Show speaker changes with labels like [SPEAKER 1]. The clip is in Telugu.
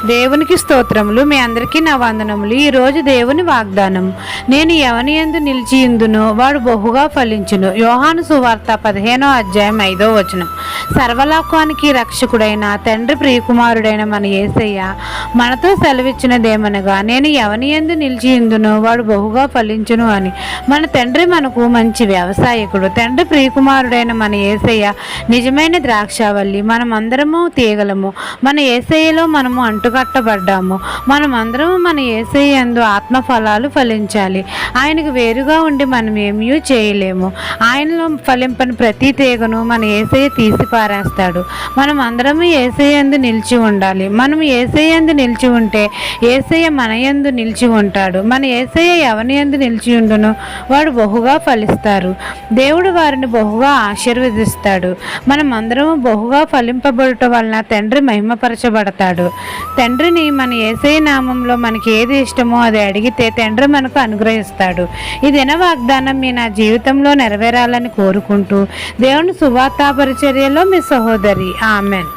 [SPEAKER 1] దేవునికి స్తోత్రములు. మీ అందరికీ నా వందనములు. ఈరోజు దేవుని వాగ్దానం, నేను ఎవని యందు నిలిచియుందునో వాడు బహుగా ఫలించును. యోహాను సువార్త 15వ అధ్యాయం 5వ వచనం. సర్వలోకానికి రక్షకుడైన తండ్రి ప్రియకుమారుడైన మన యేసయ్య మనతో సెలవిచ్చినదేమనగా, నేను ఎవని యందు నిలిచియుందునో వాడు బహుగా ఫలించును అని. మన తండ్రి మనకు మంచి వ్యవసాయకుడు. తండ్రి ప్రియకుమారుడైన మన యేసయ్య నిజమైన ద్రాక్షావల్లి. మనమందరము తీగలము. మన యేసయ్యలో మనము అంటుకట్టబడ్డాము. మనమందరము మన యేసయ్య యందు ఆత్మఫలాలు ఫలించాలి. ఆయనకు వేరుగా ఉండి మనం ఏమీ చేయలేము. ఆయనలో ఫలింపని ప్రతి తీగను మన యేసయ్య తీసి పారేస్తాడు. మనం అందరము యేసయ్య యందు నిలిచి ఉండాలి. మనం యేసయ్య యందు నిలిచి ఉంటే యేసయ్య మన యందు నిలిచి ఉంటాడు. మన యేసయ్య ఎవని యందు నిలిచి ఉండును వాడు బహుగా ఫలిస్తారు. దేవుడు వారిని బహుగా ఆశీర్వదిస్తాడు. మనం అందరము బహుగా ఫలింపబడుట వలన తండ్రి మహిమపరచబడతాడు. తండ్రిని మన యేసయ్య నామంలో మనకి ఏది ఇష్టమో అది అడిగితే తండ్రి మనకు అనుగ్రహిస్తాడు. ఈ దిన వాగ్దానం మీ నా జీవితంలో నెరవేరాలని కోరుకుంటూ దేవుని సువార్తా పరిచర్యలో మీ సహోదరి. ఆమెన్.